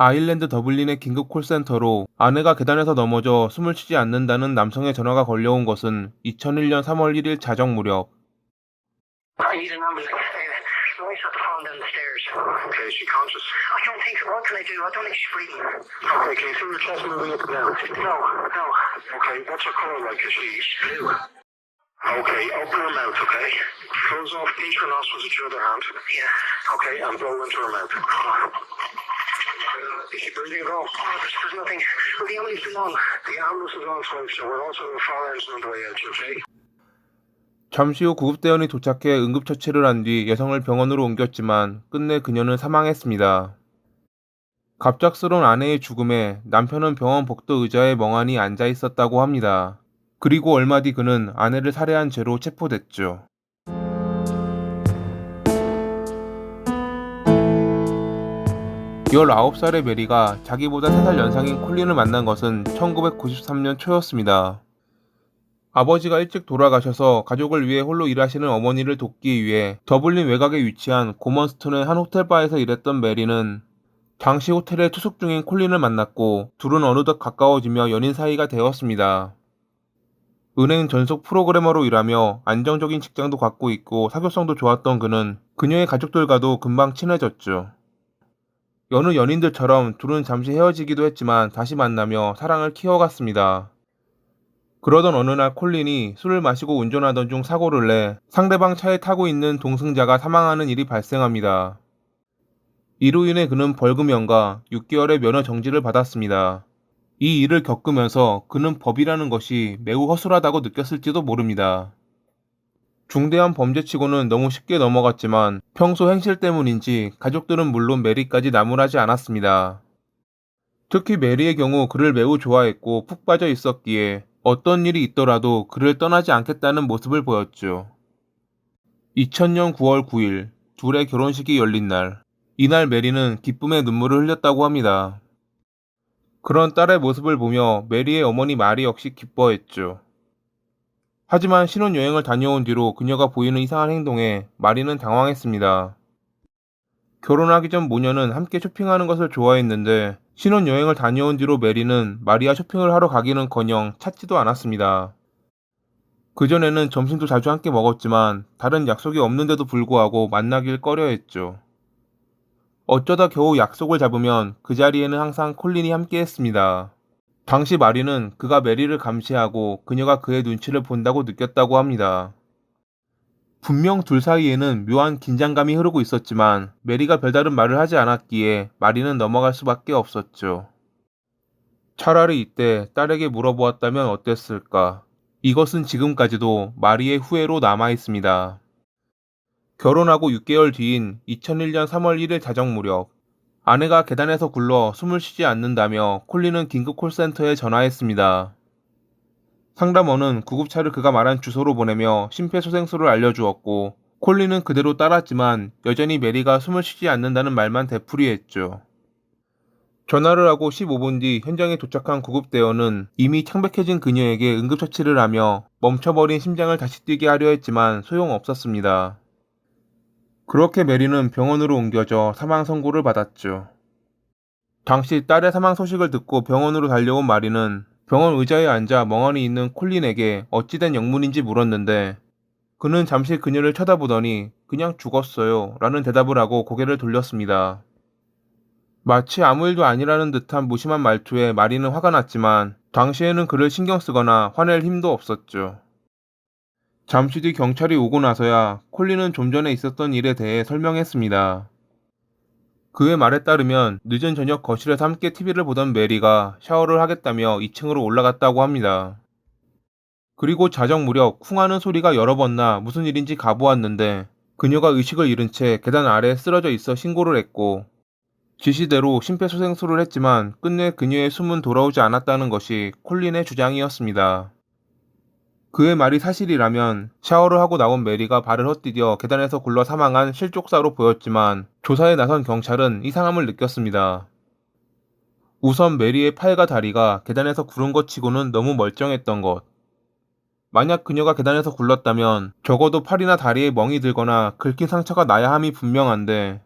아일랜드 더블린의 긴급 콜센터로 아내가 계단에서 넘어져 숨을 쉬지 않는다는 남성의 전화가 걸려온 것은 2001년 3월 1일 자정 무렵. I need an ambulance. The wife's had to fall down the stairs. Okay, is she conscious? I don't think so. What can I do? I don't think she's breathing. Okay, can you see her chest moving up and down? No, no. Okay, what's her colour like? Is she blue? Okay, open her mouth, okay? Close off each her nostrils with your other hand. Yeah. Okay, and blow into her mouth. Is she breathing at all? Oh, there's nothing. Well, the ambulance is on. The ambulance is on, folks, so we're also a fire engine on the way out, okay? 잠시 후 구급대원이 도착해 응급처치를 한 뒤 여성을 병원으로 옮겼지만 끝내 그녀는 사망했습니다. 갑작스러운 아내의 죽음에 남편은 병원 복도 의자에 멍하니 앉아 있었다고 합니다. 그리고 얼마 뒤 그는 아내를 살해한 죄로 체포됐죠. 19살의 메리가 자기보다 3살 연상인 콜린을 만난 것은 1993년 초였습니다. 아버지가 일찍 돌아가셔서 가족을 위해 홀로 일하시는 어머니를 돕기 위해 더블린 외곽에 위치한 고먼스톤의 한 호텔바에서 일했던 메리는 당시 호텔에 투숙 중인 콜린을 만났고 둘은 어느덧 가까워지며 연인 사이가 되었습니다. 은행 전속 프로그래머로 일하며 안정적인 직장도 갖고 있고 사교성도 좋았던 그는 그녀의 가족들과도 금방 친해졌죠. 여느 연인들처럼 둘은 잠시 헤어지기도 했지만 다시 만나며 사랑을 키워갔습니다. 그러던 어느 날 콜린이 술을 마시고 운전하던 중 사고를 내 상대방 차에 타고 있는 동승자가 사망하는 일이 발생합니다. 이로 인해 그는 벌금형과 6개월의 면허 정지를 받았습니다. 이 일을 겪으면서 그는 법이라는 것이 매우 허술하다고 느꼈을지도 모릅니다. 중대한 범죄치고는 너무 쉽게 넘어갔지만 평소 행실 때문인지 가족들은 물론 메리까지 나무라지 않았습니다. 특히 메리의 경우 그를 매우 좋아했고 푹 빠져 있었기에 어떤 일이 있더라도 그를 떠나지 않겠다는 모습을 보였죠. 2000년 9월 9일 둘의 결혼식이 열린 날, 이날 메리는 기쁨의 눈물을 흘렸다고 합니다. 그런 딸의 모습을 보며 메리의 어머니 마리 역시 기뻐했죠. 하지만 신혼여행을 다녀온 뒤로 그녀가 보이는 이상한 행동에 마리는 당황했습니다. 결혼하기 전 모녀는 함께 쇼핑하는 것을 좋아했는데 신혼여행을 다녀온 뒤로 메리는 마리와 쇼핑을 하러 가기는커녕 찾지도 않았습니다. 그전에는 점심도 자주 함께 먹었지만 다른 약속이 없는데도 불구하고 만나길 꺼려했죠. 어쩌다 겨우 약속을 잡으면 그 자리에는 항상 콜린이 함께했습니다. 당시 마리는 그가 메리를 감시하고 그녀가 그의 눈치를 본다고 느꼈다고 합니다. 분명 둘 사이에는 묘한 긴장감이 흐르고 있었지만 메리가 별다른 말을 하지 않았기에 마리는 넘어갈 수밖에 없었죠. 차라리 이때 딸에게 물어보았다면 어땠을까? 이것은 지금까지도 마리의 후회로 남아있습니다. 결혼하고 6개월 뒤인 2001년 3월 1일 자정 무렵, 아내가 계단에서 굴러 숨을 쉬지 않는다며 콜린은 긴급 콜센터에 전화했습니다. 상담원은 구급차를 그가 말한 주소로 보내며 심폐소생술을 알려주었고 콜린은 그대로 따랐지만 여전히 메리가 숨을 쉬지 않는다는 말만 되풀이했죠. 전화를 하고 15분 뒤 현장에 도착한 구급대원은 이미 창백해진 그녀에게 응급처치를 하며 멈춰버린 심장을 다시 뛰게 하려 했지만 소용없었습니다. 그렇게 메리는 병원으로 옮겨져 사망 선고를 받았죠. 당시 딸의 사망 소식을 듣고 병원으로 달려온 마리는 병원 의자에 앉아 멍하니 있는 콜린에게 어찌된 영문인지 물었는데 그는 잠시 그녀를 쳐다보더니 그냥 죽었어요 라는 대답을 하고 고개를 돌렸습니다. 마치 아무 일도 아니라는 듯한 무심한 말투에 마리는 화가 났지만 당시에는 그를 신경 쓰거나 화낼 힘도 없었죠. 잠시 뒤 경찰이 오고 나서야 콜린은 좀 전에 있었던 일에 대해 설명했습니다. 그의 말에 따르면 늦은 저녁 거실에서 함께 TV를 보던 메리가 샤워를 하겠다며 2층으로 올라갔다고 합니다. 그리고 자정 무렵 쿵 하는 소리가 여러 번 나 무슨 일인지 가보았는데 그녀가 의식을 잃은 채 계단 아래에 쓰러져 있어 신고를 했고 지시대로 심폐소생술을 했지만 끝내 그녀의 숨은 돌아오지 않았다는 것이 콜린의 주장이었습니다. 그의 말이 사실이라면 샤워를 하고 나온 메리가 발을 헛디뎌 계단에서 굴러 사망한 실족사로 보였지만 조사에 나선 경찰은 이상함을 느꼈습니다. 우선 메리의 팔과 다리가 계단에서 구른 것 치고는 너무 멀쩡했던 것. 만약 그녀가 계단에서 굴렀다면 적어도 팔이나 다리에 멍이 들거나 긁힌 상처가 나야 함이 분명한데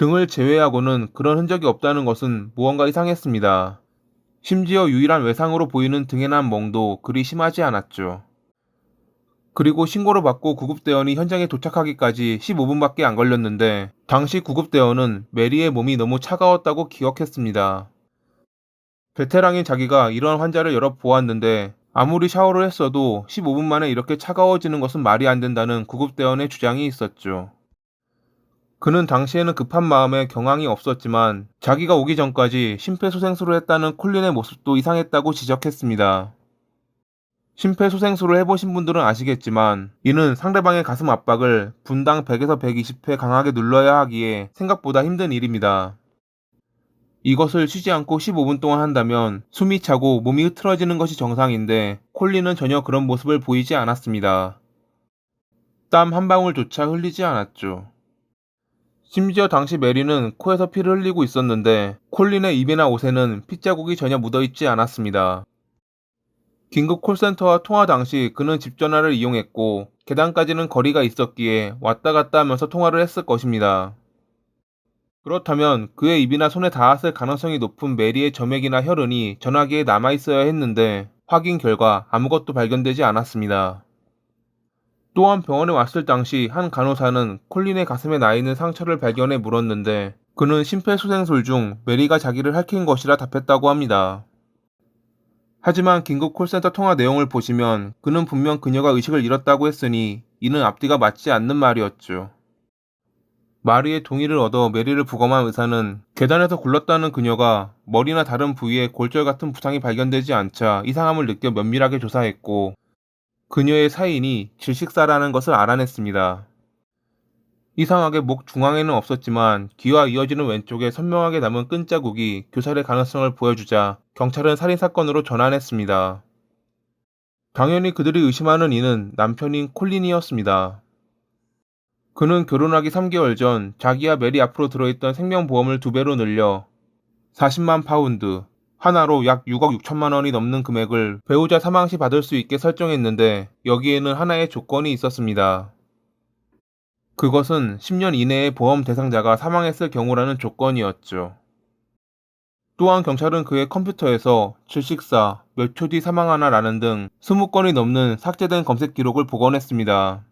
등을 제외하고는 그런 흔적이 없다는 것은 무언가 이상했습니다. 심지어 유일한 외상으로 보이는 등에 난 멍도 그리 심하지 않았죠. 그리고 신고를 받고 구급대원이 현장에 도착하기까지 15분밖에 안 걸렸는데 당시 구급대원은 메리의 몸이 너무 차가웠다고 기억했습니다. 베테랑인 자기가 이런 환자를 여러 보았는데 아무리 샤워를 했어도 15분 만에 이렇게 차가워지는 것은 말이 안 된다는 구급대원의 주장이 있었죠. 그는 당시에는 급한 마음에 경황이 없었지만 자기가 오기 전까지 심폐소생술을 했다는 콜린의 모습도 이상했다고 지적했습니다. 심폐소생술을 해보신 분들은 아시겠지만 이는 상대방의 가슴 압박을 분당 100에서 120회 강하게 눌러야 하기에 생각보다 힘든 일입니다. 이것을 쉬지 않고 15분 동안 한다면 숨이 차고 몸이 흐트러지는 것이 정상인데 콜린은 전혀 그런 모습을 보이지 않았습니다. 땀 한 방울조차 흘리지 않았죠. 심지어 당시 메리는 코에서 피를 흘리고 있었는데 콜린의 입이나 옷에는 핏자국이 전혀 묻어있지 않았습니다. 긴급 콜센터와 통화 당시 그는 집 전화를 이용했고 계단까지는 거리가 있었기에 왔다 갔다 하면서 통화를 했을 것입니다. 그렇다면 그의 입이나 손에 닿았을 가능성이 높은 메리의 점액이나 혈흔이 전화기에 남아있어야 했는데 확인 결과 아무것도 발견되지 않았습니다. 또한 병원에 왔을 당시 한 간호사는 콜린의 가슴에 나 있는 상처를 발견해 물었는데 그는 심폐소생술 중 메리가 자기를 핥힌 것이라 답했다고 합니다. 하지만 긴급 콜센터 통화 내용을 보시면 그는 분명 그녀가 의식을 잃었다고 했으니 이는 앞뒤가 맞지 않는 말이었죠. 마리의 동의를 얻어 메리를 부검한 의사는 계단에서 굴렀다는 그녀가 머리나 다른 부위에 골절 같은 부상이 발견되지 않자 이상함을 느껴 면밀하게 조사했고 그녀의 사인이 질식사라는 것을 알아냈습니다. 이상하게 목 중앙에는 없었지만 귀와 이어지는 왼쪽에 선명하게 남은 끈자국이 교살의 가능성을 보여주자 경찰은 살인사건으로 전환했습니다. 당연히 그들이 의심하는 이는 남편인 콜린이었습니다. 그는 결혼하기 3개월 전 자기와 메리 앞으로 들어있던 생명보험을 2배로 늘려 40만 파운드, 하나로 약 6억 6천만 원이 넘는 금액을 배우자 사망 시 받을 수 있게 설정했는데 여기에는 하나의 조건이 있었습니다. 그것은 10년 이내에 보험 대상자가 사망했을 경우라는 조건이었죠. 또한 경찰은 그의 컴퓨터에서 질식사, 몇 초 뒤 사망하나라는 등 20건이 넘는 삭제된 검색 기록을 복원했습니다.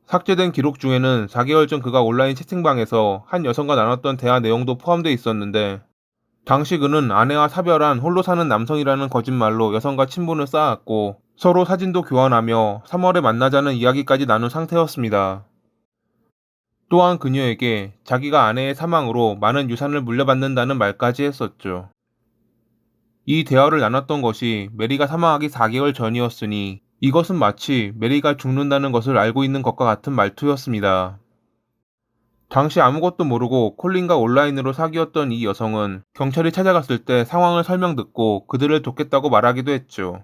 삭제된 기록 중에는 4개월 전 그가 온라인 채팅방에서 한 여성과 나눴던 대화 내용도 포함되어 있었는데 당시 그는 아내와 사별한 홀로 사는 남성이라는 거짓말로 여성과 친분을 쌓았고 서로 사진도 교환하며 3월에 만나자는 이야기까지 나눈 상태였습니다. 또한 그녀에게 자기가 아내의 사망으로 많은 유산을 물려받는다는 말까지 했었죠. 이 대화를 나눴던 것이 메리가 사망하기 4개월 전이었으니 이것은 마치 메리가 죽는다는 것을 알고 있는 것과 같은 말투였습니다. 당시 아무것도 모르고 콜린과 온라인으로 사귀었던 이 여성은 경찰이 찾아갔을 때 상황을 설명 듣고 그들을 돕겠다고 말하기도 했죠.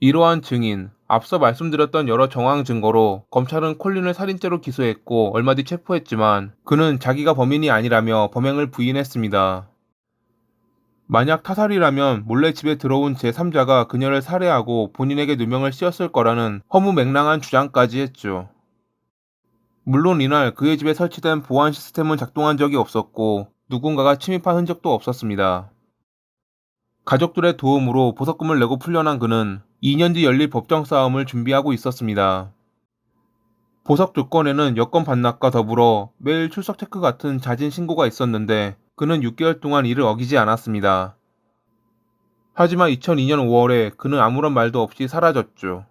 이러한 증인, 앞서 말씀드렸던 여러 정황 증거로 검찰은 콜린을 살인죄로 기소했고 얼마 뒤 체포했지만 그는 자기가 범인이 아니라며 범행을 부인했습니다. 만약 타살이라면 몰래 집에 들어온 제3자가 그녀를 살해하고 본인에게 누명을 씌웠을 거라는 허무맹랑한 주장까지 했죠. 물론 이날 그의 집에 설치된 보안 시스템은 작동한 적이 없었고 누군가가 침입한 흔적도 없었습니다. 가족들의 도움으로 보석금을 내고 풀려난 그는 2년 뒤 열릴 법정 싸움을 준비하고 있었습니다. 보석 조건에는 여권 반납과 더불어 매일 출석 체크 같은 자진 신고가 있었는데 그는 6개월 동안 이를 어기지 않았습니다. 하지만 2002년 5월에 그는 아무런 말도 없이 사라졌죠.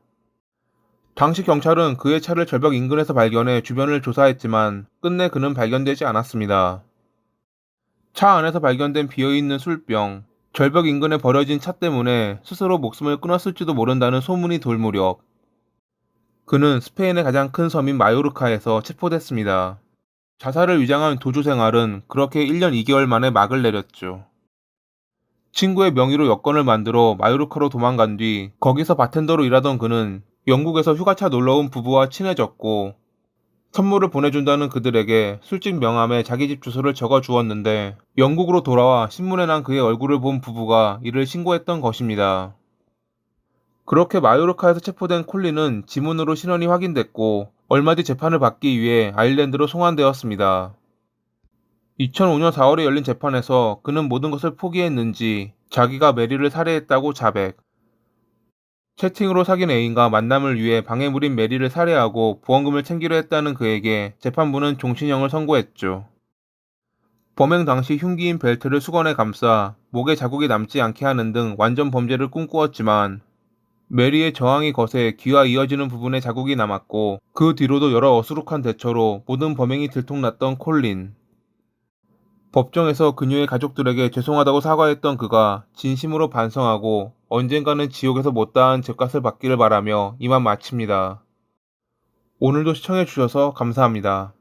당시 경찰은 그의 차를 절벽 인근에서 발견해 주변을 조사했지만 끝내 그는 발견되지 않았습니다. 차 안에서 발견된 비어있는 술병, 절벽 인근에 버려진 차 때문에 스스로 목숨을 끊었을지도 모른다는 소문이 돌 무렵 그는 스페인의 가장 큰 섬인 마요르카에서 체포됐습니다. 자살을 위장한 도주 생활은 그렇게 1년 2개월 만에 막을 내렸죠. 친구의 명의로 여권을 만들어 마요르카로 도망간 뒤 거기서 바텐더로 일하던 그는 영국에서 휴가차 놀러온 부부와 친해졌고 선물을 보내준다는 그들에게 술집 명함에 자기 집 주소를 적어 주었는데 영국으로 돌아와 신문에 난 그의 얼굴을 본 부부가 이를 신고했던 것입니다. 그렇게 마요르카에서 체포된 콜린은 지문으로 신원이 확인됐고 얼마 뒤 재판을 받기 위해 아일랜드로 송환되었습니다. 2005년 4월에 열린 재판에서 그는 모든 것을 포기했는지 자기가 메리를 살해했다고 자백. 채팅으로 사귄 애인과 만남을 위해 방해물인 메리를 살해하고 보험금을 챙기려 했다는 그에게 재판부는 종신형을 선고했죠. 범행 당시 흉기인 벨트를 수건에 감싸 목에 자국이 남지 않게 하는 등 완전 범죄를 꿈꾸었지만 메리의 저항이 거세 귀와 이어지는 부분에 자국이 남았고 그 뒤로도 여러 어수룩한 대처로 모든 범행이 들통났던 콜린. 법정에서 그녀의 가족들에게 죄송하다고 사과했던 그가 진심으로 반성하고 언젠가는 지옥에서 못다한 죄값을 받기를 바라며 이만 마칩니다. 오늘도 시청해주셔서 감사합니다.